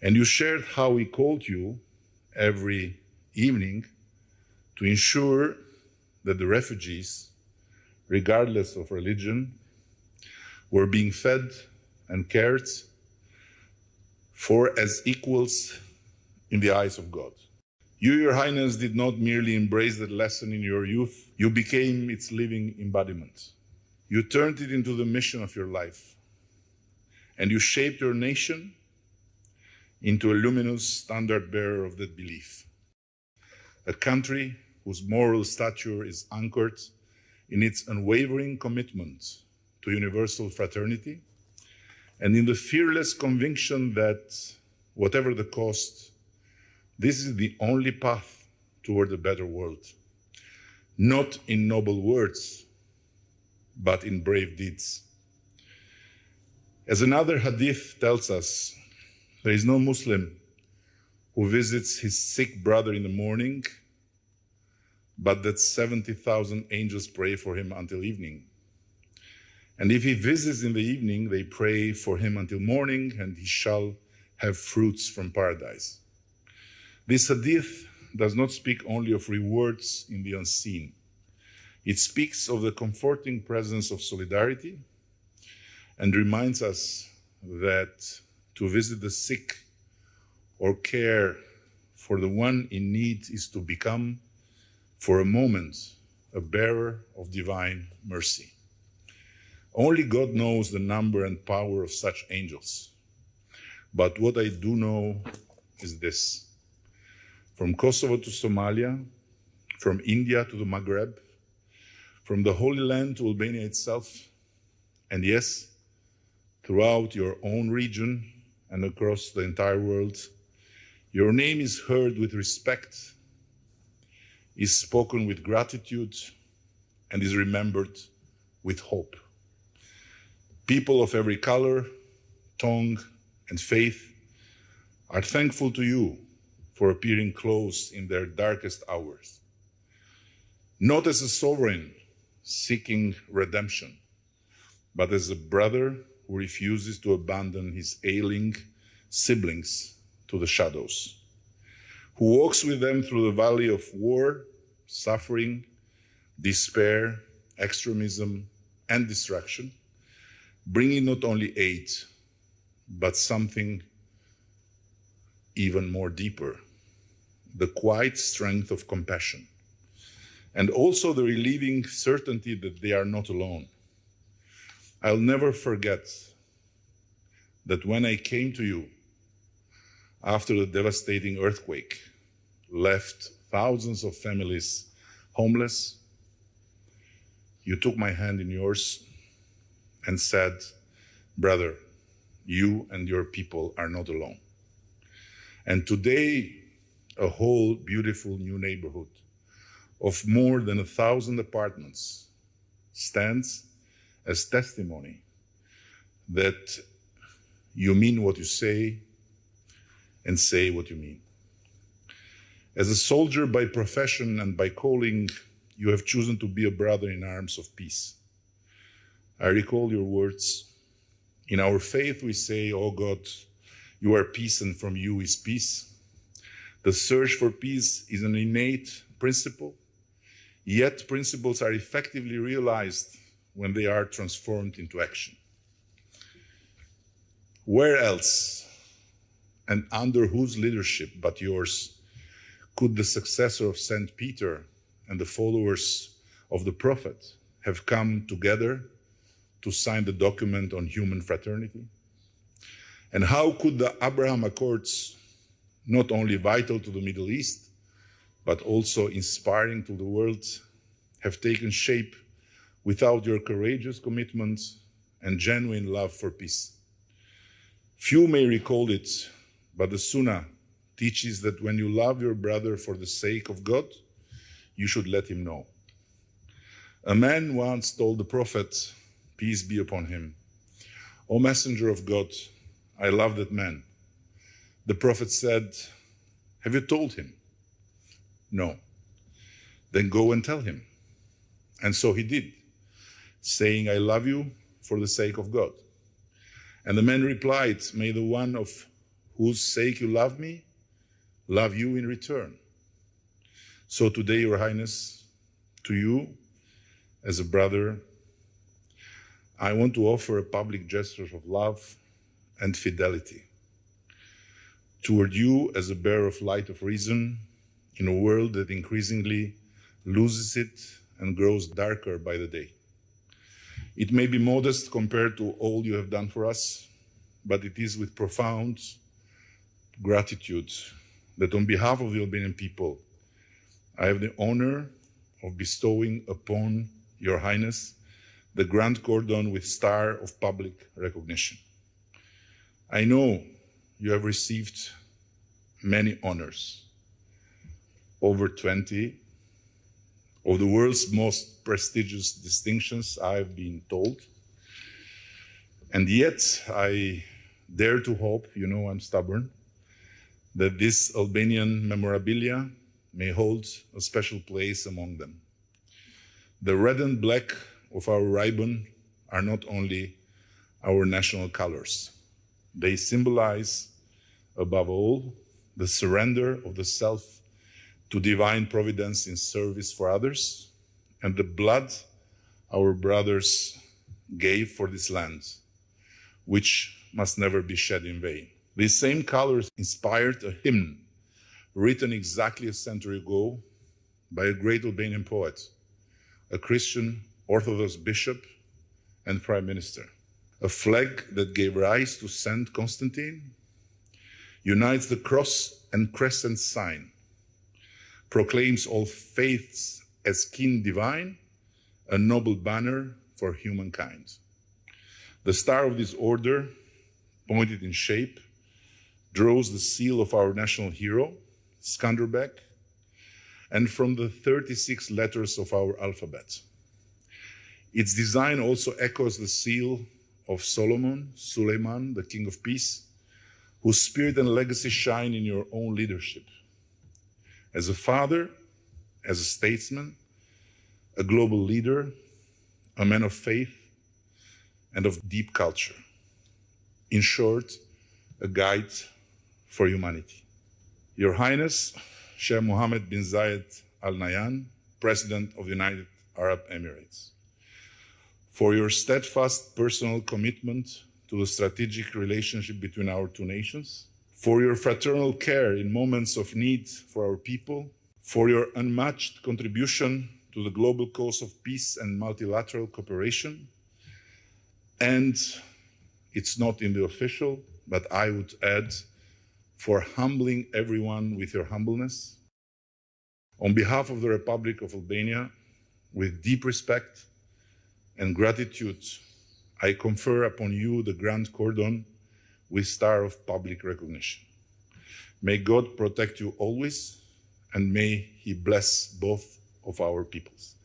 And you shared how he called you every evening to ensure that the refugees, regardless of religion, were being fed and cared for as equals in the eyes of God. You, Your Highness, did not merely embrace that lesson in your youth, you became its living embodiment. You turned it into the mission of your life, and you shaped your nation into a luminous standard bearer of that belief. A country whose moral stature is anchored in its unwavering commitment to universal fraternity and in the fearless conviction that, whatever the cost, this is the only path toward a better world, not in noble words, but in brave deeds. As another hadith tells us, there is no Muslim who visits his sick brother in the morning, but that 70,000 angels pray for him until evening. And if he visits in the evening, they pray for him until morning, and he shall have fruits from paradise. This hadith does not speak only of rewards in the unseen. It speaks of the comforting presence of solidarity and reminds us that to visit the sick or care for the one in need is to become, for a moment, a bearer of divine mercy. Only God knows the number and power of such angels. But what I do know is this. From Kosovo to Somalia, from India to the Maghreb, from the Holy Land to Albania itself, and yes, throughout your own region and across the entire world, your name is heard with respect, is spoken with gratitude, and is remembered with hope. People of every color, tongue, and faith are thankful to you for appearing close in their darkest hours, not as a sovereign seeking redemption, but as a brother who refuses to abandon his ailing siblings to the shadows, who walks with them through the valley of war, suffering, despair, extremism, and distraction, bringing not only aid, but something even more deeper, the quiet strength of compassion, and also the relieving certainty that they are not alone. I'll never forget that when I came to you after the devastating earthquake left thousands of families homeless, you took my hand in yours and said, "Brother, you and your people are not alone." And today, a whole beautiful new neighborhood of more than 1,000 apartments stands as testimony that you mean what you say and say what you mean. As a soldier by profession and by calling, you have chosen to be a brother in arms of peace. I recall your words. In our faith, we say, "Oh God, you are peace and from you is peace." The search for peace is an innate principle, yet principles are effectively realized when they are transformed into action. Where else and under whose leadership but yours could the successor of St. Peter and the followers of the prophet have come together to sign the document on human fraternity? And how could the Abraham Accords, not only vital to the Middle East, but also inspiring to the world, have taken shape without your courageous commitment and genuine love for peace? Few may recall it, but the Sunnah teaches that when you love your brother for the sake of God, you should let him know. A man once told the Prophet, peace be upon him, "O messenger of God, I love that man." The Prophet said, "Have you told him?" "No." "Then go and tell him." And so he did, saying, "I love you for the sake of God." And the man replied, "May the one of whose sake you love me, love you in return. So today, Your Highness, to you, as a brother, I want to offer a public gesture of love and fidelity toward you as a bearer of light of reason in a world that increasingly loses it and grows darker by the day. It may be modest compared to all you have done for us, but it is with profound gratitude that on behalf of the Albanian people, I have the honor of bestowing upon Your Highness the Grand Cordon with Star of Public Recognition. I know you have received many honors, over 20 of the world's most prestigious distinctions, I have been told. And yet I dare to hope, you know I'm stubborn, that this Albanian memorabilia may hold a special place among them. The red and black of our ribbon are not only our national colors. They symbolize, above all, the surrender of the self to divine providence in service for others, and the blood our brothers gave for this land, which must never be shed in vain. These same colors inspired a hymn written exactly a century ago by a great Albanian poet, a Christian Orthodox bishop and prime minister. A flag that gave rise to Saint Constantine unites the cross and crescent sign, proclaims all faiths as kin divine, a noble banner for humankind. The star of this order, pointed in shape, draws the seal of our national hero, Skanderbeg, and from the 36 letters of our alphabet. Its design also echoes the seal of Solomon, Suleiman, the King of Peace, whose spirit and legacy shine in your own leadership. As a father, as a statesman, a global leader, a man of faith, and of deep culture. In short, a guide for humanity. Your Highness, Sheikh Mohammed bin Zayed Al Nahyan, President of the United Arab Emirates, for your steadfast personal commitment to the strategic relationship between our two nations, for your fraternal care in moments of need for our people, for your unmatched contribution to the global cause of peace and multilateral cooperation, and it's not in the official, but I would add, for humbling everyone with your humbleness. On behalf of the Republic of Albania, with deep respect and gratitude, I confer upon you the Grand Cordon with Star of Public Recognition. May God protect you always, and may He bless both of our peoples.